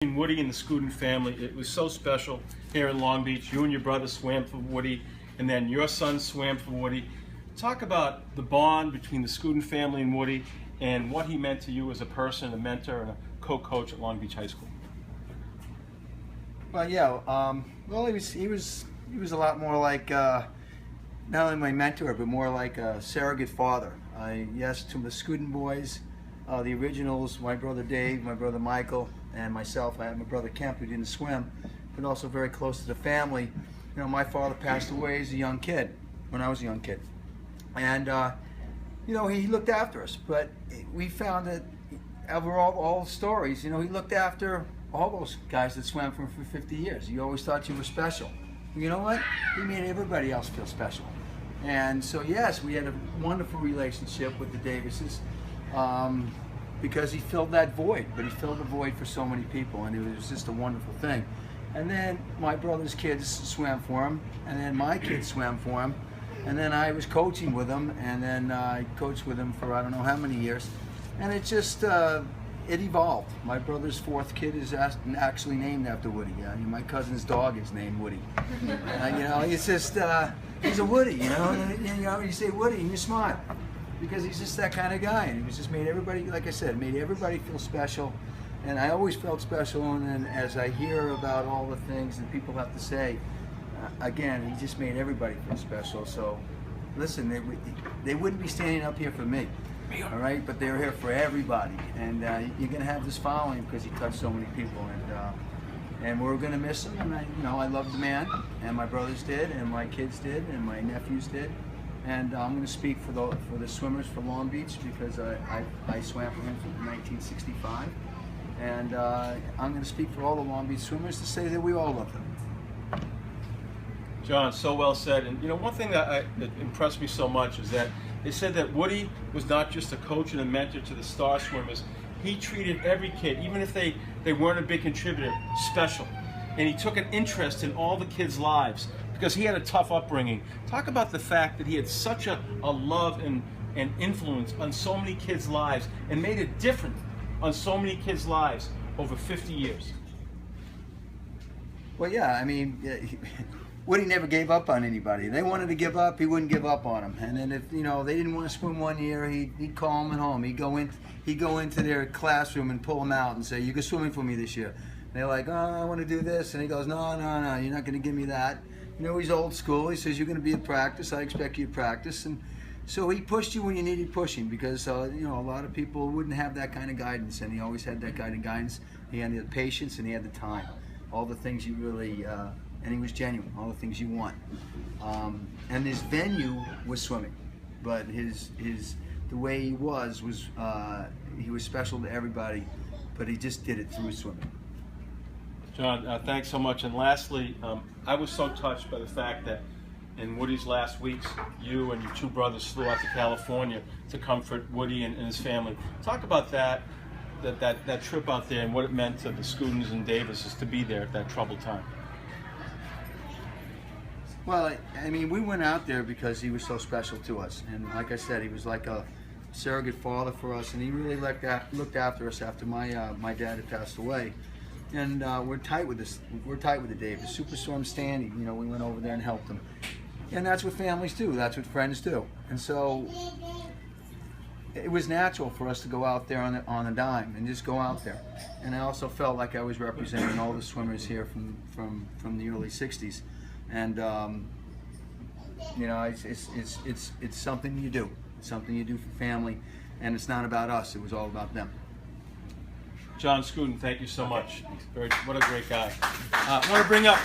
Woody and the Scudin family, it was so special here in Long Beach. You and your brother swam for Woody, and then your son swam for Woody. Talk about the bond between the Scudin family and Woody, and what he meant to you as a person, a mentor, and a co-coach at Long Beach High School. Well, yeah. Well, he was a lot more like not only my mentor, but more like a surrogate father. Yes, to the Scudin boys, the originals, my brother Dave, my brother Michael, and myself. I had my brother Kemp, who didn't swim, but also very close to the family. You know, my father passed away as a young kid, when I was a young kid, and you know, he looked after us. But we found that over all the stories, you know, he looked after all those guys that swam for him for 50 years. He always thought you were special. You know what? He made everybody else feel special. And so, yes, we had a wonderful relationship with the Davises. Because he filled that void, but he filled the void for so many people, and it was just a wonderful thing. And then my brother's kids swam for him, and then my kids swam for him, and then I was coaching with him, and then I coached with him for I don't know how many years, and it just it evolved. My brother's fourth kid is actually named after Woody. My cousin's dog is named Woody. You know, it's just he's a Woody. You know, you say Woody and you smile, because he's just that kind of guy, and he was just made everybody, like I said, made everybody feel special. And I always felt special, and then as I hear about all the things that people have to say, again, he just made everybody feel special. So listen, they wouldn't be standing up here for me, all right, but they're here for everybody. And you're gonna have this following because he touched so many people, and we're gonna miss him. And I love the man, and my brothers did, and my kids did, and my nephews did. And I'm going to speak for the swimmers for Long Beach, because I swam for him from 1965. And I'm going to speak for all the Long Beach swimmers to say that we all love them. John, so well said. And you know, one thing that impressed me so much is that they said that Woody was not just a coach and a mentor to the star swimmers. He treated every kid, even if they weren't a big contributor, special. And he took an interest in all the kids' lives, because he had a tough upbringing. Talk about the fact that he had such a love and influence on so many kids' lives, and made a difference on so many kids' lives over 50 years. Well, yeah, I mean, Woody never gave up on anybody. They wanted to give up, he wouldn't give up on them. And then if they didn't want to swim one year, he'd call them at home. He'd go into their classroom and pull them out and say, "You go swimming for me this year." And they're like, "Oh, I want to do this," and he goes, "No, you're not going to give me that." You know, he's old school. He says, "You're going to be at practice. I expect you to practice." And so he pushed you when you needed pushing, because a lot of people wouldn't have that kind of guidance, and he always had that kind of guidance. He had the patience and he had the time, all the things you really, and he was genuine, all the things you want. And his venue was swimming, but the way he was he was special to everybody, but he just did it through swimming. John, thanks so much. And lastly, I was so touched by the fact that in Woody's last weeks, you and your two brothers flew out to California to comfort Woody and his family. Talk about that trip out there and what it meant to the Scudins and Davises to be there at that troubled time. Well, I mean, we went out there because he was so special to us. And like I said, he was like a surrogate father for us, and he really looked after us after my dad had passed away. And we're tight with this. We're tight with the Davis. Superstorm Sandy, we went over there and helped them. And that's what families do. That's what friends do. And so it was natural for us to go out there on a dime and just go out there. And I also felt like I was representing all the swimmers here from the early '60s. And it's something you do. It's something you do for family, and it's not about us. It was all about them. John Scudin, thank you so much. What a great guy. I want to bring up